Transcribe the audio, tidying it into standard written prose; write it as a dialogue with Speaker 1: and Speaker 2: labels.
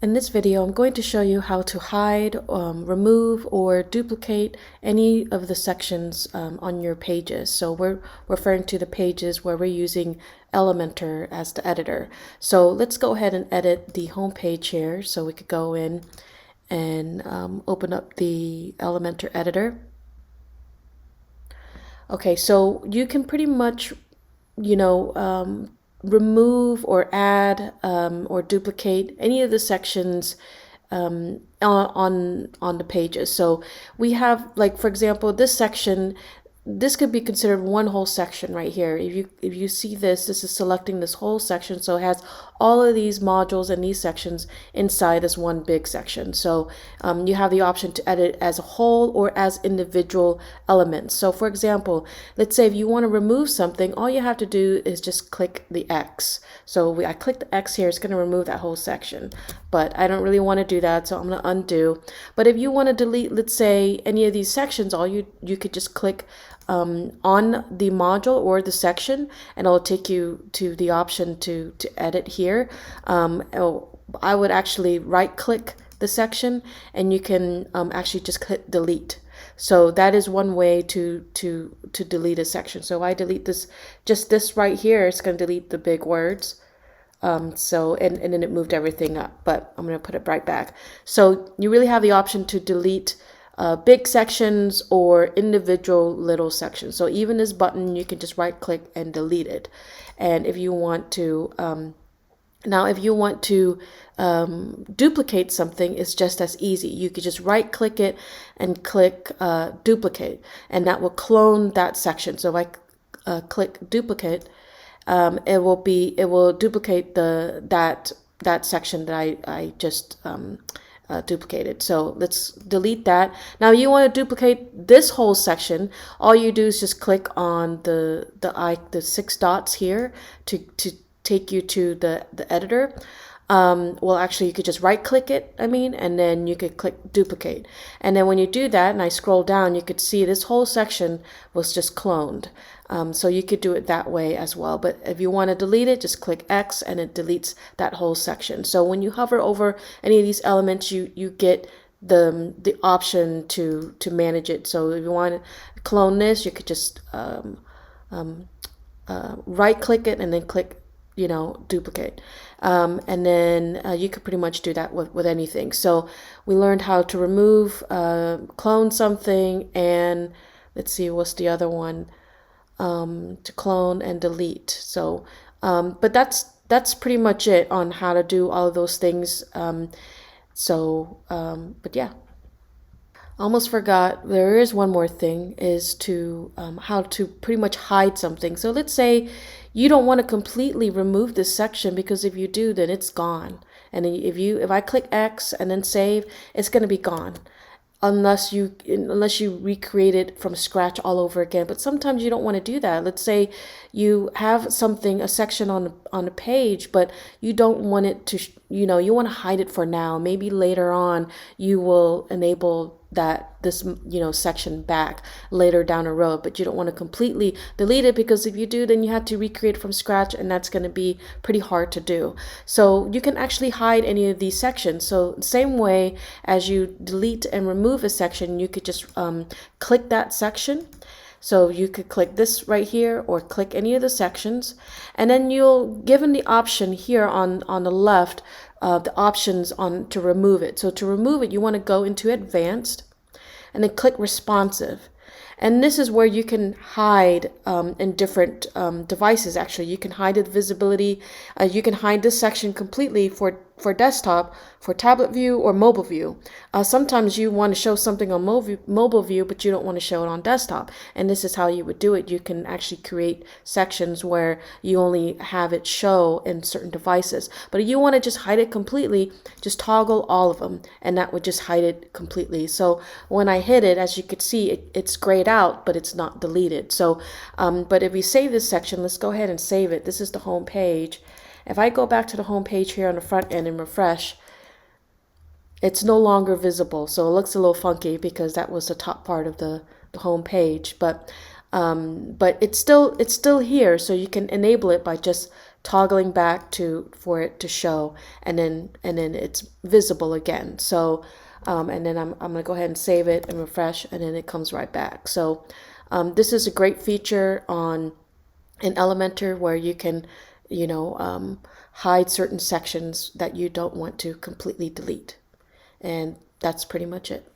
Speaker 1: In this video, I'm going to show you how to hide, remove, or duplicate any of the sections on your pages. So we're referring to the pages where we're using Elementor as the editor. So let's go ahead and edit the home page here. So we could go in and open up the Elementor editor. Okay, so you can pretty much, remove or add or duplicate any of the sections on the pages. So we have, like, for example, this section. This could be considered one whole section right here. If you see this, this is selecting this whole section, so it has all of these modules and these sections inside this one big section. So you have the option to edit as a whole or as individual elements. So for example, let's say if you want to remove something, all you have to do is just click the X. So I click the X here, it's going to remove that whole section, but I don't really want to do that, so I'm going to undo. But if you want to delete, let's say, any of these sections, all you could just click on the module or the section, and it'll take you to the option to edit here. I would actually right click the section, and you can actually just click delete. So that is one way to delete a section. So I delete this, just this right here, it's going to delete the big words. And then it moved everything up, but I'm going to put it right back. So you really have the option to delete big sections or individual little sections. So even this button, you can just right click and delete it. And if you want to, duplicate something, it's just as easy. You could just right click it and click duplicate, and that will clone that section. So if I click duplicate, it will duplicate that section that I just duplicated. So let's delete that. Now you want to duplicate this whole section. All you do is just click on the 6 dots here to take you to the editor. Well, actually, you could just right click it, and then you could click duplicate. And then when you do that, and I scroll down, you could see this whole section was just cloned. So you could do it that way as well. But if you want to delete it, just click X and it deletes that whole section. So when you hover over any of these elements, you get the option to manage it. So if you want to clone this, you could just right click it and then click duplicate. And then you could pretty much do that with anything. So we learned how to remove, clone something, and let's see, what's the other one? To clone and delete. So, but that's pretty much it on how to do all of those things. But yeah. Almost forgot, there is one more thing, is to how to pretty much hide something. So let's say you don't want to completely remove this section, because if you do, then it's gone. And if I click X and then save, it's going to be gone, unless you recreate it from scratch all over again. But sometimes you don't want to do that. Let's say you have a section on a page, but you don't want it to, you want to hide it for now. Maybe later on you will enable this section back later down the road, but you don't want to completely delete it, because if you do, then you have to recreate from scratch, and that's going to be pretty hard to do. So you can actually hide any of these sections. So same way as you delete and remove a section, you could just click that section. So you could click this right here, or click any of the sections, and then you'll given the option here on the left, the options to remove it. So to remove it, you want to go into advanced and then click responsive. And this is where you can hide in different devices. Actually, you can hide the visibility. You can hide this section completely for desktop, for tablet view, or mobile view. Sometimes you want to show something on mobile view, but you don't want to show it on desktop. And this is how you would do it. You can actually create sections where you only have it show in certain devices. But if you want to just hide it completely, just toggle all of them, and that would just hide it completely. So when I hit it, as you could see, it's grayed out, but it's not deleted. So, but if we save this section, let's go ahead and save it. This is the home page. If I go back to the home page here on the front end and refresh, it's no longer visible. So it looks a little funky, because that was the top part of the home page. But it's still here. So you can enable it by just toggling back to for it to show, and then it's visible again. So and then I'm gonna go ahead and save it and refresh, and then it comes right back. So this is a great feature on in Elementor where you can, hide certain sections that you don't want to completely delete. And that's pretty much it.